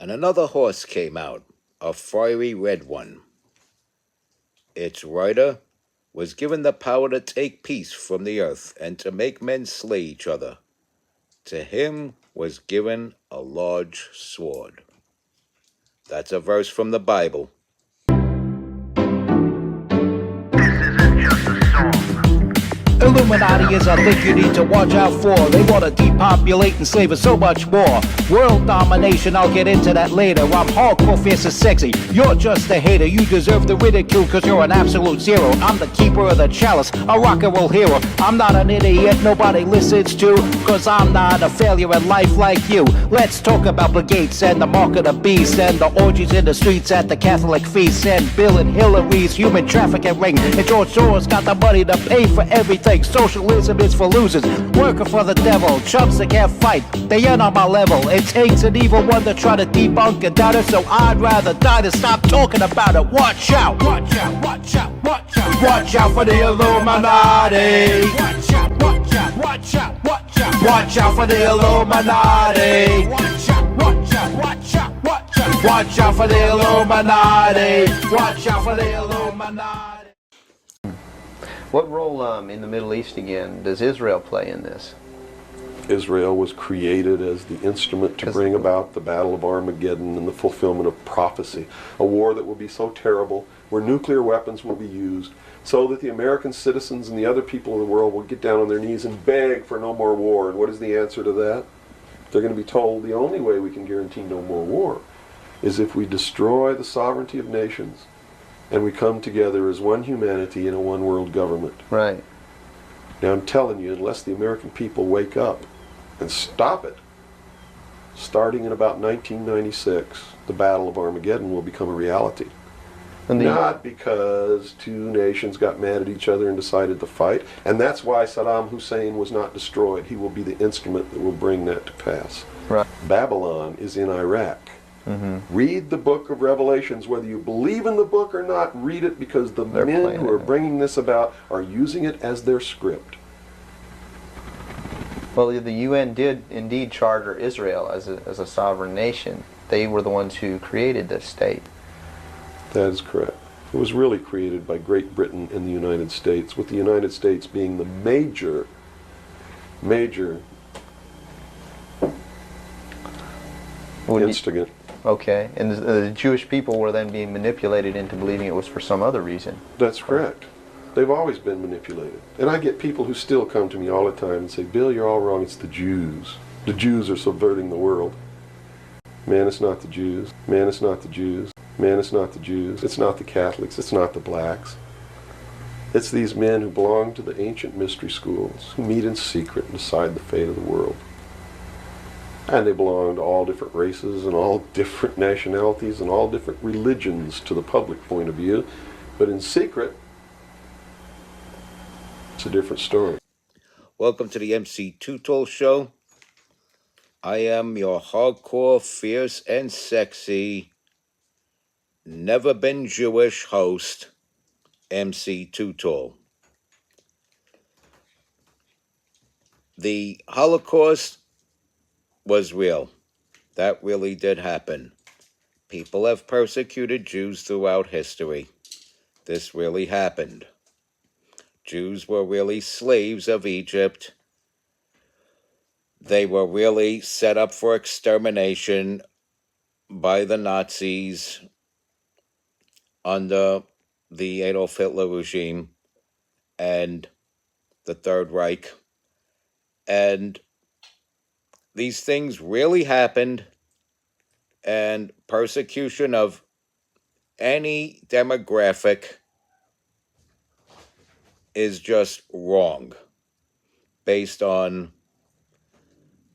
And another horse came out, a fiery red one. Its rider was given the power to take peace from the earth and to make men slay each other. To him was given a large sword. That's a verse from the Bible. Illuminati is a thing you need to watch out for. They want to depopulate and slave us so much more. World domination, I'll get into that later. I'm hardcore, fierce and sexy. You're just a hater. You deserve the ridicule because you're an absolute zero. I'm the keeper of the chalice, a rock and roll hero. I'm not an idiot nobody listens to, because I'm not a failure in life like you. Let's talk about Bill Gates and the mark of the beast and the orgies in the streets at the Catholic feasts and Bill and Hillary's human trafficking ring. And George Soros got the money to pay for everything. Socialism is for losers, working for the devil. Chumps that can't fight, they ain't on my level. It takes an evil one to try to debunk and doubt it, so I'd rather die than stop talking about it. Watch out, watch out, watch out, watch out. Watch out for the Illuminati. Watch out, watch out, watch out, watch out. Watch out for the Illuminati. Watch out, watch out, watch out, watch out. Watch out for the Illuminati. Watch out for the Illuminati. What role in the Middle East again does Israel play in this? Israel was created as the instrument to bring about the Battle of Armageddon and the fulfillment of prophecy, a war that will be so terrible, where nuclear weapons will be used, so that the American citizens and the other people in the world will get down on their knees and beg for no more war. And what is the answer to that? They're going to be told the only way we can guarantee no more war is if we destroy the sovereignty of nations and we come together as one humanity in a one world government. Right. Now I'm telling you, unless the American people wake up and stop it, starting in about 1996, the Battle of Armageddon will become a reality. Not because two nations got mad at each other and decided to fight, and that's why Saddam Hussein was not destroyed. He will be the instrument that will bring that to pass. Right. Babylon is in Iraq. Mm-hmm. Read the book of Revelations, whether you believe in the book or not, read it, because the men who are bringing this about are using it as their script. Well, the UN did indeed charter Israel as a sovereign nation. They were the ones who created this state. That is correct. It was really created by Great Britain and the United States, with the United States being the major instigant. Okay, and the Jewish people were then being manipulated into believing it was for some other reason. That's correct. They've always been manipulated. And I get people who still come to me all the time and say, Bill, you're all wrong, it's the Jews. The Jews are subverting the world. Man, it's not the Jews. Man, it's not the Jews. Man, it's not the Jews. It's not the Catholics. It's not the blacks. It's these men who belong to the ancient mystery schools, who meet in secret and decide the fate of the world. And they belong to all different races and all different nationalities and all different religions to the public point of view. But in secret, it's a different story. Welcome to the MC Tutol Show. I am your hardcore, fierce, and sexy, never been Jewish host, MC Tutol. The Holocaust was real. That really did happen. People have persecuted Jews throughout history. This really happened. Jews were really slaves of Egypt. They were really set up for extermination by the Nazis under the Adolf Hitler regime and the Third Reich. And these things really happened, and persecution of any demographic is just wrong based on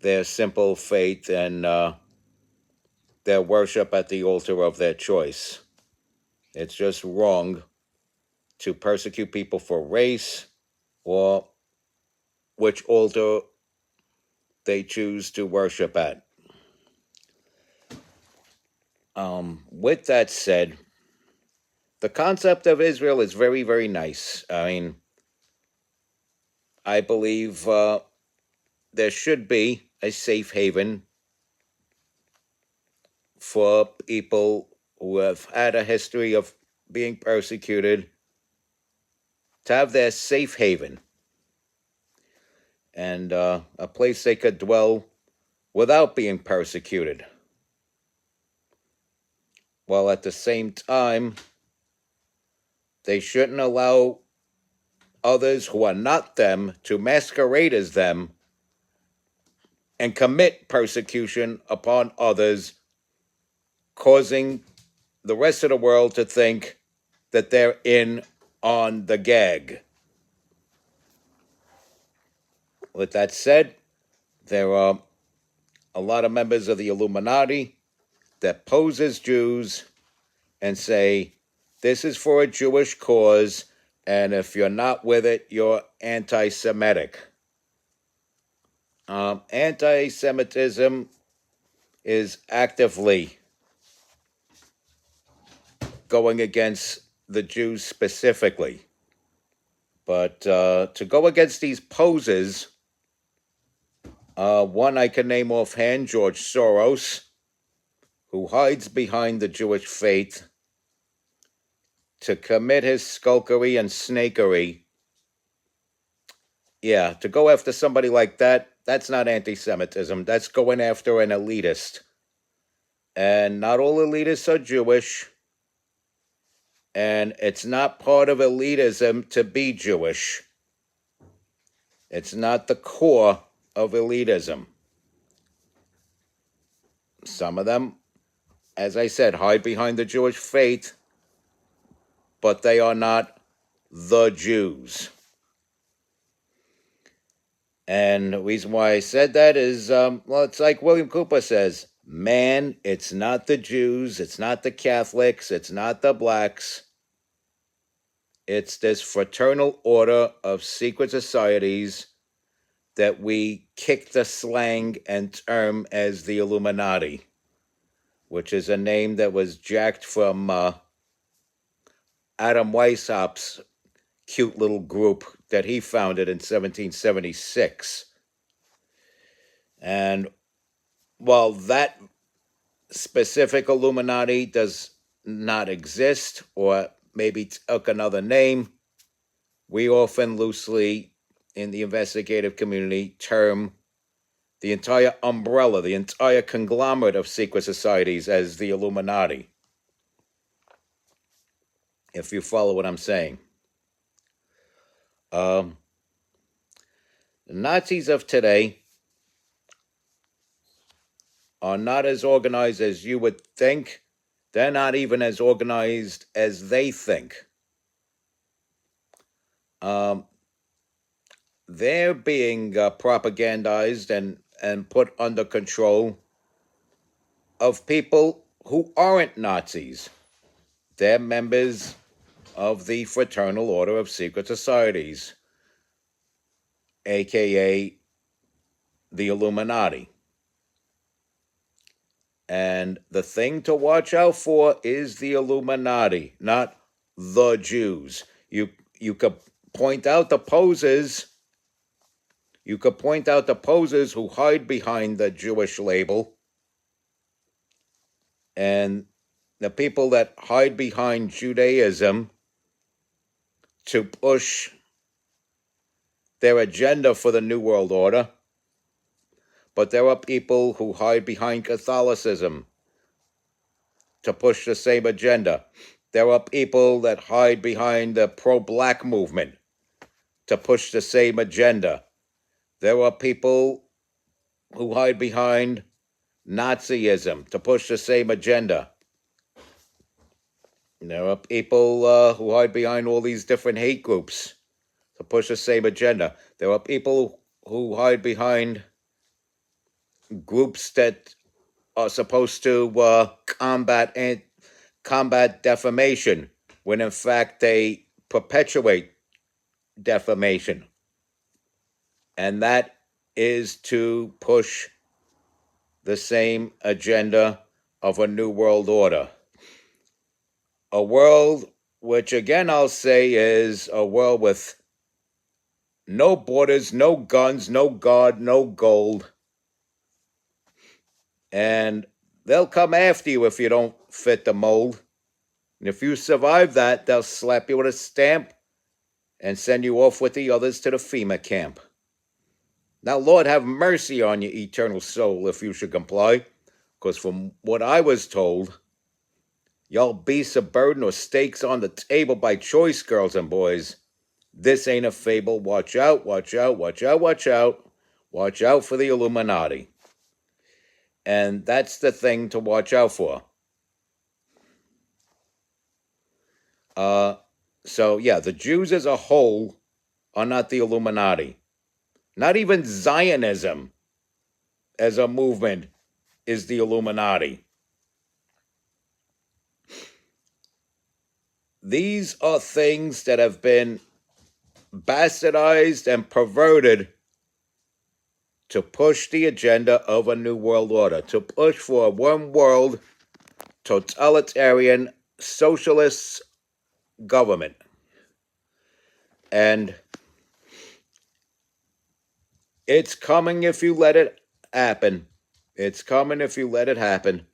their simple faith and their worship at the altar of their choice. It's just wrong to persecute people for race or which altar they choose to worship at. With that said, the concept of Israel is very, very nice. I mean, I believe there should be a safe haven for people who have had a history of being persecuted to have their safe haven and a place they could dwell without being persecuted, while at the same time they shouldn't allow others who are not them to masquerade as them and commit persecution upon others, causing the rest of the world to think that they're in on the gag. With that said, there are a lot of members of the Illuminati that pose as Jews and say, this is for a Jewish cause, and if you're not with it, you're anti-Semitic. Anti-Semitism is actively going against the Jews specifically. But to go against these poses, one I can name offhand, George Soros, who hides behind the Jewish faith to commit his skulkery and snakery. Yeah, to go after somebody like that, that's not anti-Semitism. That's going after an elitist. And not all elitists are Jewish. And it's not part of elitism to be Jewish. It's not the core of elitism. Some of them, as I said, hide behind the Jewish faith, but they are not the Jews. And the reason why I said that is, well, it's like William Cooper says, man, it's not the Jews, it's not the Catholics, it's not the blacks. It's this fraternal order of secret societies that we kick the slang and term as the Illuminati, which is a name that was jacked from Adam Weishaupt's cute little group that he founded in 1776. And while that specific Illuminati does not exist, or maybe took another name, we often loosely in the investigative community term the entire umbrella, the entire conglomerate of secret societies as the Illuminati, if you follow what I'm saying. The Nazis of today are not as organized as you would think. They're not even as organized as they think. They're being propagandized and put under control of people who aren't Nazis. They're members of the Fraternal Order of Secret Societies, aka the Illuminati. And the thing to watch out for is the Illuminati, not the Jews. You could point out the posers. You could point out the posers who hide behind the Jewish label, and the people that hide behind Judaism to push their agenda for the New World Order. But there are people who hide behind Catholicism to push the same agenda. There are people that hide behind the pro-black movement to push the same agenda. There are people who hide behind Nazism to push the same agenda. There are people who hide behind all these different hate groups to push the same agenda. There are people who hide behind groups that are supposed to combat defamation, when in fact they perpetuate defamation. And that is to push the same agenda of a new world order. A world which, again, I'll say is a world with no borders, no guns, no God, no gold. And they'll come after you if you don't fit the mold. And if you survive that, they'll slap you with a stamp and send you off with the others to the FEMA camp. Now, Lord, have mercy on your eternal soul if you should comply, because from what I was told, y'all beasts of burden or stakes on the table by choice, girls and boys. This ain't a fable. Watch out, watch out, watch out, watch out. Watch out for the Illuminati. And that's the thing to watch out for. So, yeah, the Jews as a whole are not the Illuminati. Not even Zionism as a movement is the Illuminati. These are things that have been bastardized and perverted to push the agenda of a new world order, to push for a one world, totalitarian, socialist government. And it's coming if you let it happen. It's coming if you let it happen.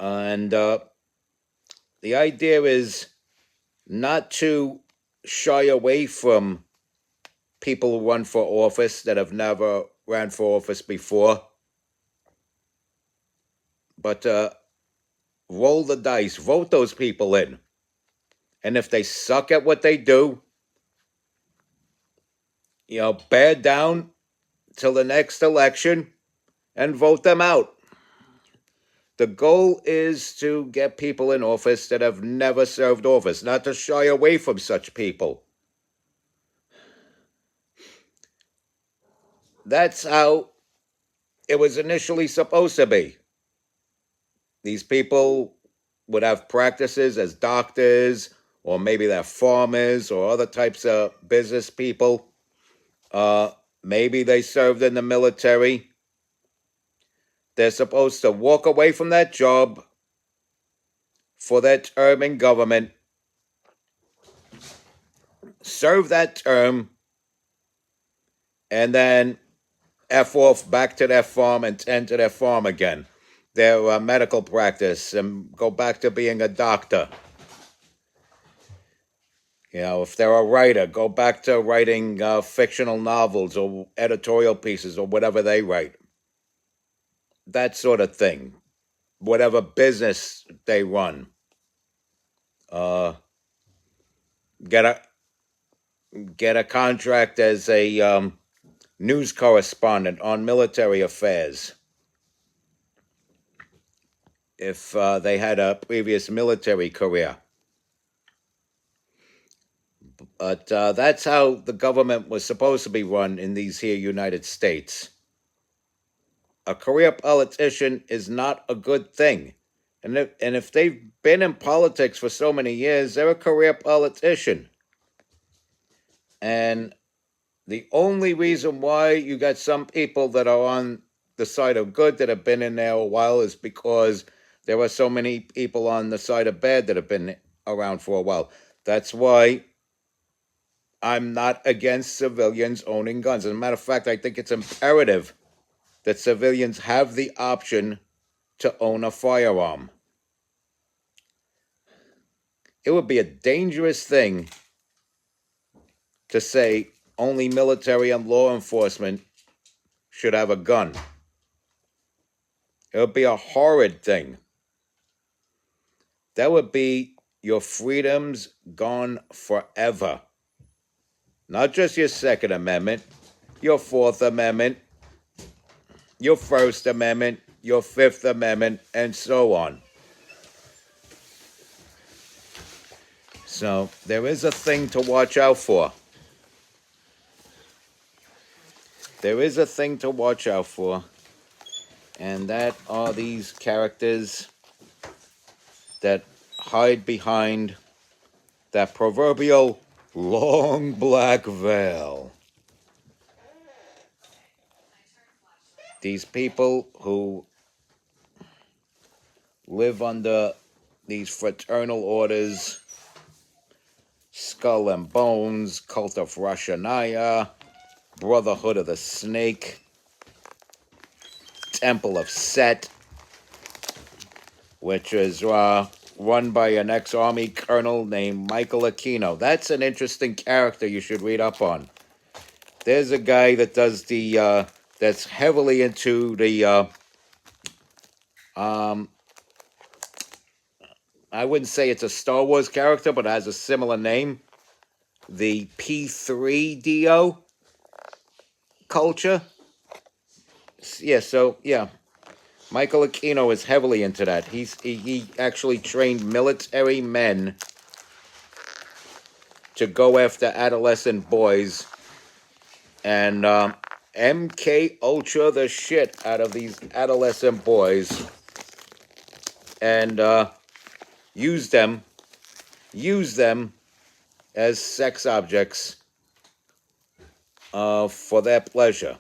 And the idea is not to shy away from people who run for office that have never ran for office before, but roll the dice, vote those people in. And if they suck at what they do, bear down till the next election and vote them out. The goal is to get people in office that have never served office, not to shy away from such people. That's how it was initially supposed to be. These people would have practices as doctors, or maybe they're farmers or other types of business people. Maybe they served in the military. They're supposed to walk away from that job for their term in government, serve that term, and then F off back to their farm and tend to their farm again, their medical practice, and go back to being a doctor. If they're a writer, go back to writing fictional novels or editorial pieces or whatever they write. That sort of thing. Whatever business they run. Get a contract as a news correspondent on military affairs. If they had a previous military career. But that's how the government was supposed to be run in these here United States. A career politician is not a good thing. And if they've been in politics for so many years, they're a career politician. And the only reason why you got some people that are on the side of good that have been in there a while is because there are so many people on the side of bad that have been around for a while. That's why I'm not against civilians owning guns. As a matter of fact, I think it's imperative that civilians have the option to own a firearm. It would be a dangerous thing to say only military and law enforcement should have a gun. It would be a horrid thing. That would be your freedoms gone forever. Not just your Second Amendment, your Fourth Amendment, your First Amendment, your Fifth Amendment, and so on. So there is a thing to watch out for. There is a thing to watch out for. And that are these characters that hide behind that proverbial long black veil. These people who live under these fraternal orders, Skull and Bones, Cult of Rosh Hashanah, Brotherhood of the Snake, Temple of Set, which is run by an ex-Army colonel named Michael Aquino. That's an interesting character you should read up on. There's a guy that does the that's heavily into the I wouldn't say it's a Star Wars character, but it has a similar name. The P3DO culture. Yeah, so yeah. Michael Aquino is heavily into that. He actually trained military men to go after adolescent boys and MK Ultra the shit out of these adolescent boys and use them as sex objects for their pleasure,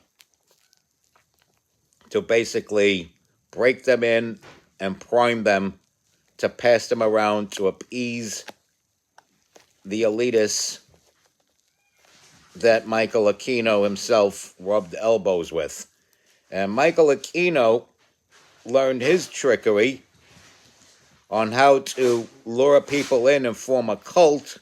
to basically break them in and prime them to pass them around to appease the elitists that Michael Aquino himself rubbed elbows with. And Michael Aquino learned his trickery on how to lure people in and form a cult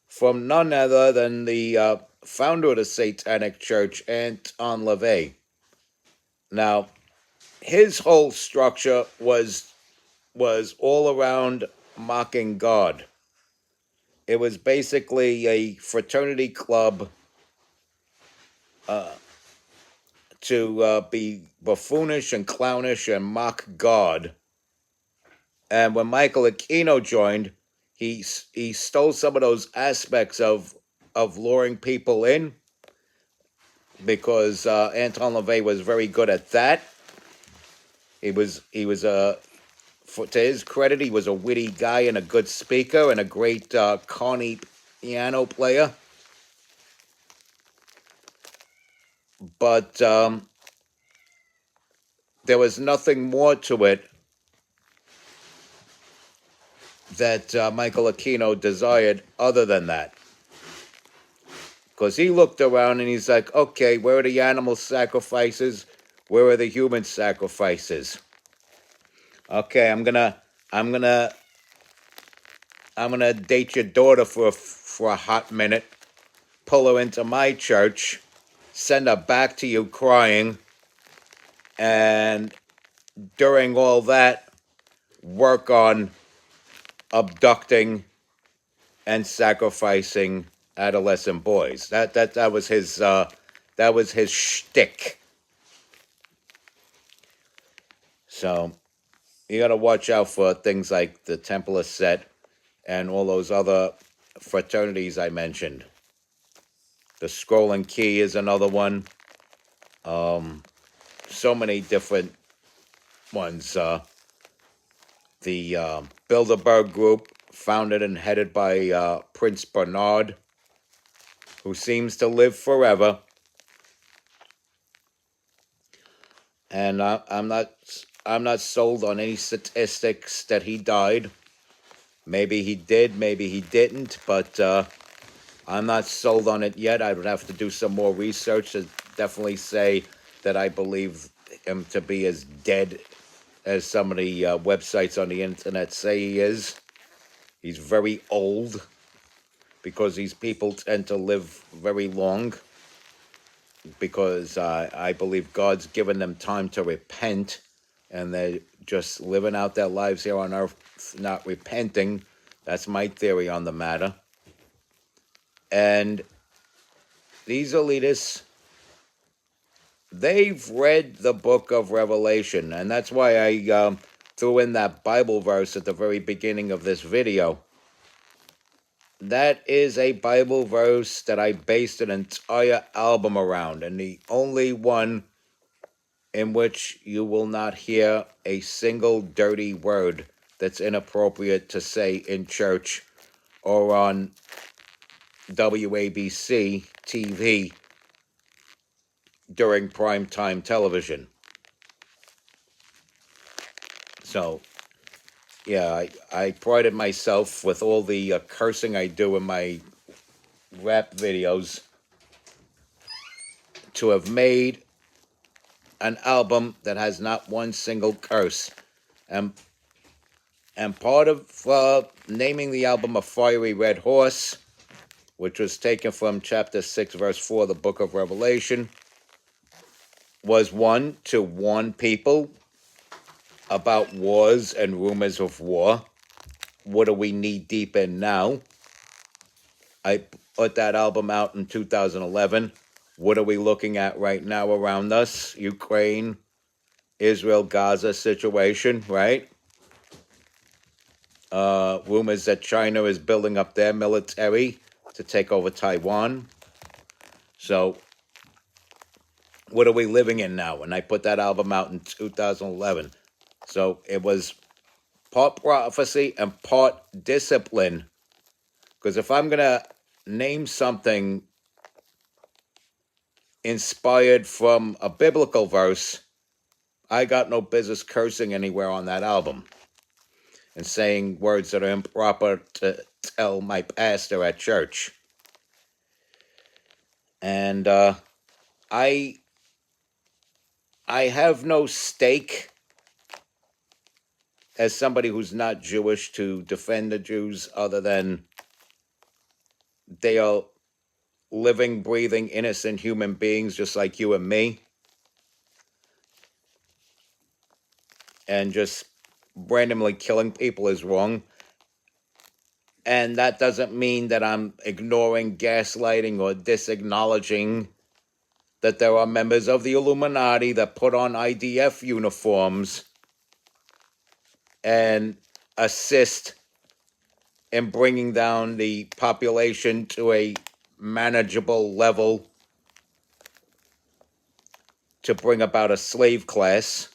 from none other than the founder of the Satanic Church, Anton LaVey. Now, his whole structure was all around mocking God. It was basically a fraternity club to be buffoonish and clownish and mock God. And when Michael Aquino joined, he stole some of those aspects of luring people in, because Anton LaVey was very good at that. He was to his credit, he was a witty guy and a good speaker and a great Carney piano player. But there was nothing more to it that Michael Aquino desired other than that. Because he looked around and he's like, okay, where are the animal sacrifices? Where are the human sacrifices? Okay, I'm gonna date your daughter for a hot minute, pull her into my church, send her back to you crying, and during all that, work on abducting and sacrificing adolescent boys. That was his shtick. So you got to watch out for things like the Templar Set and all those other fraternities I mentioned. The Scrolling Key is another one. So many different ones. The Bilderberg Group, founded and headed by Prince Bernard, who seems to live forever. And I'm not sold on any statistics that he died. Maybe he did, maybe he didn't, but I'm not sold on it yet. I would have to do some more research to definitely say that I believe him to be as dead as some of the websites on the internet say he is. He's very old, because these people tend to live very long, because I believe God's given them time to repent, and they're just living out their lives here on earth, not repenting. That's my theory on the matter. And these elitists, they've read the book of Revelation, and that's why I threw in that Bible verse at the very beginning of this video. That is a Bible verse that I based an entire album around, and the only one in which you will not hear a single dirty word that's inappropriate to say in church or on WABC TV during primetime television. So, yeah, I prided myself with all the cursing I do in my rap videos to have made an album that has not one single curse. And part of naming the album A Fiery Red Horse, which was taken from chapter 6, verse 4 of the book of Revelation, was one, to warn people about wars and rumors of war. What are we knee deep in now? I put that album out in 2011. What are we looking at right now around us? Ukraine, Israel, Gaza situation, right? Rumors that China is building up their military to take over Taiwan. So, what are we living in now? And I put that album out in 2011. So, it was part prophecy and part discipline. Because if I'm going to name something inspired from a biblical verse, I got no business cursing anywhere on that album and saying words that are improper to tell my pastor at church. And I have no stake as somebody who's not Jewish to defend the Jews, other than they are living, breathing, innocent human beings just like you and me. And just randomly killing people is wrong. And that doesn't mean that I'm ignoring, gaslighting, or disacknowledging that there are members of the Illuminati that put on IDF uniforms and assist in bringing down the population to a manageable level to bring about a slave class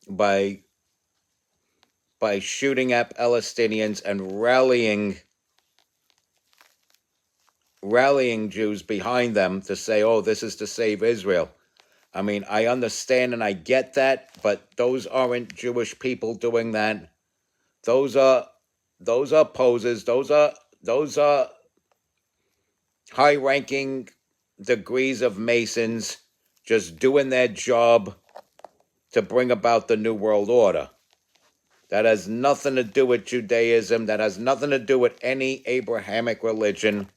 by shooting at Palestinians and rallying Jews behind them to say, oh, this is to save Israel. I mean, I understand and I get that, but those aren't Jewish people doing that. Those are posers. Those are high-ranking degrees of Masons just doing their job to bring about the New World Order. That has nothing to do with Judaism. That has nothing to do with any Abrahamic religion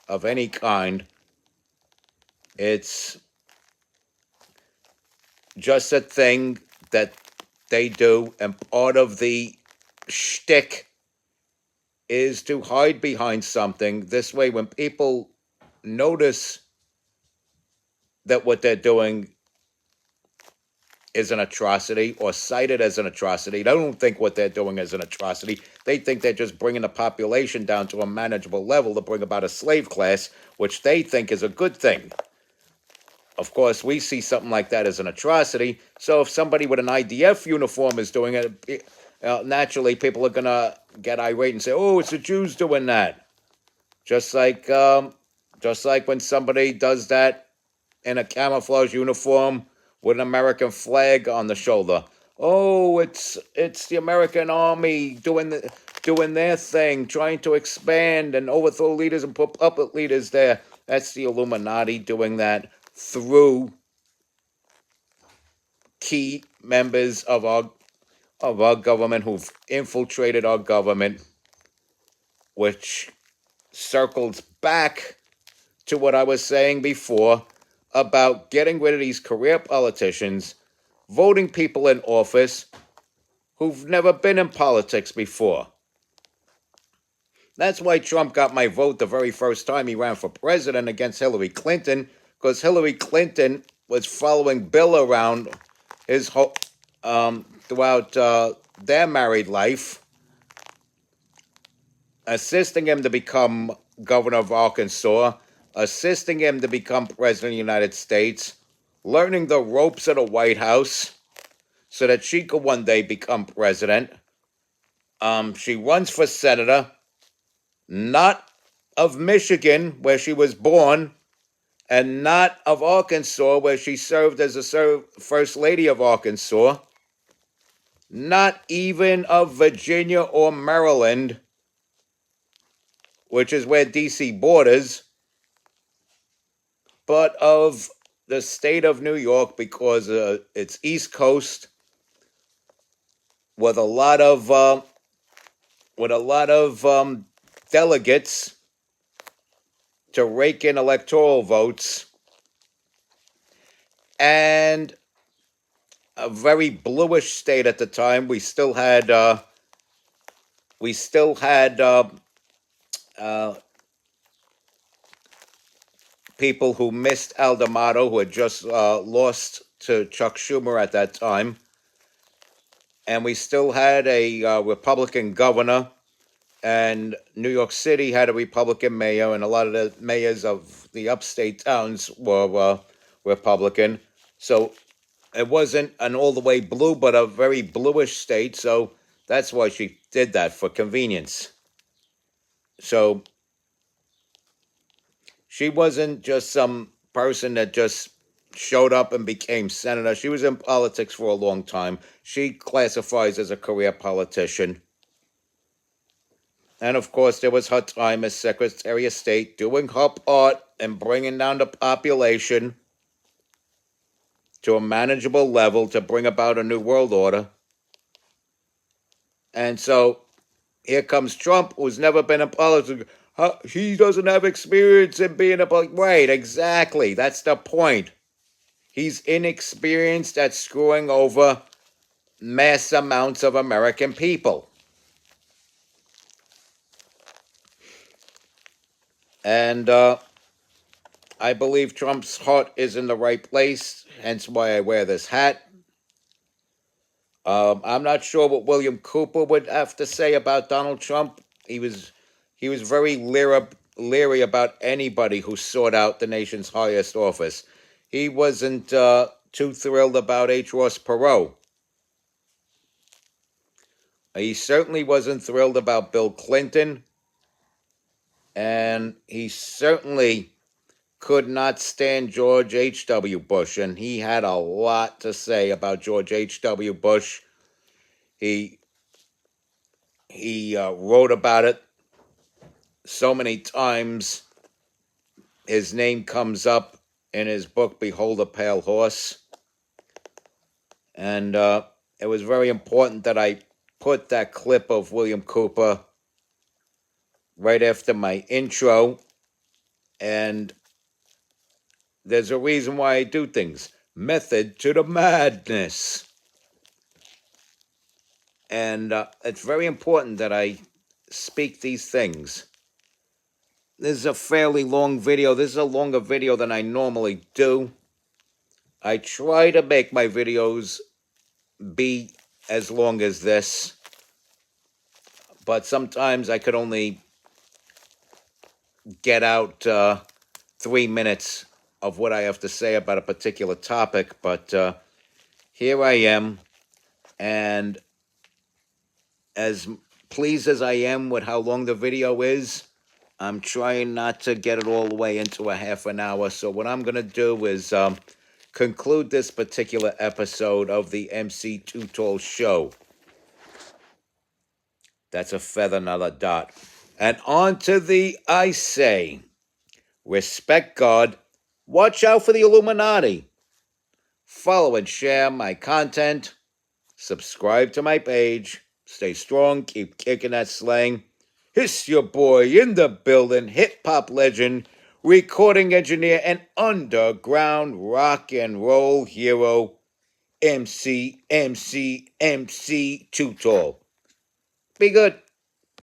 of any kind. It's just a thing that they do, and part of the shtick is to hide behind something. This way, when people notice that what they're doing is an atrocity or cite it as an atrocity, they don't think what they're doing is an atrocity. They think they're just bringing the population down to a manageable level to bring about a slave class, which they think is a good thing. Of course, we see something like that as an atrocity. So if somebody with an IDF uniform is doing it, naturally people are going to get irate and say, oh, it's the Jews doing that. Just like when somebody does that in a camouflage uniform with an American flag on the shoulder. Oh, it's the American army doing their thing, trying to expand and overthrow leaders and put puppet leaders there. That's the Illuminati doing that through key members of our government who've infiltrated our government, which circles back to what I was saying before about getting rid of these career politicians, voting people in office who've never been in politics before. That's why Trump got my vote the very first time he ran for president against Hillary Clinton, because Hillary Clinton was following Bill around his whole throughout their married life, assisting him to become governor of Arkansas, assisting him to become president of the United States, learning the ropes of the White House so that she could one day become president. She runs for senator, not of Michigan, where she was born, and not of Arkansas, where she served as the First Lady of Arkansas, not even of Virginia or Maryland, which is where D.C. borders, but of the state of New York because it's East Coast with a lot of delegates to rake in electoral votes, and a very bluish state at the time. We still had people who missed Al D'Amato, who had just lost to Chuck Schumer at that time, and we still had a Republican governor, and New York City had a Republican mayor, and a lot of the mayors of the upstate towns were Republican. So it wasn't an all the way blue, but a very bluish state. So that's why she did that, for convenience. So she wasn't just some person that just showed up and became senator. She was in politics for a long time. She classifies as a career politician. And of course, there was her time as Secretary of State doing her part and bringing down the population to a manageable level to bring about a new world order. And so here comes Trump, who's never been in politics. He doesn't have experience in being a politician. Right, exactly. That's the point. He's inexperienced at screwing over mass amounts of American people. And I believe Trump's heart is in the right place, hence why I wear this hat. I'm not sure what William Cooper would have to say about Donald Trump. He was very leery about anybody who sought out the nation's highest office. He wasn't too thrilled about H. Ross Perot. He certainly wasn't thrilled about Bill Clinton, and he certainly could not stand George H.W. Bush, and he had a lot to say about George H.W. Bush. He wrote about it so many times. His name comes up in his book, Behold a Pale Horse. And it was very important that I put that clip of William Cooper right after my intro. And there's a reason why I do things. Method to the madness. And it's very important that I speak these things. This is a fairly long video. This is a longer video than I normally do. I try to make my videos be as long as this, but sometimes I could only get out 3 minutes of what I have to say about a particular topic. But here I am, and as pleased as I am with how long the video is, I'm trying not to get it all the way into a half an hour. So what I'm going to do is conclude this particular episode of the MC Too Tall Show. That's a feather, not a dot. And on to the I say. Respect God. Watch out for the Illuminati. Follow and share my content. Subscribe to my page. Stay strong. Keep kicking that slang. It's your boy in the building, hip-hop legend, recording engineer, and underground rock and roll hero, MC Too Tall. Be good.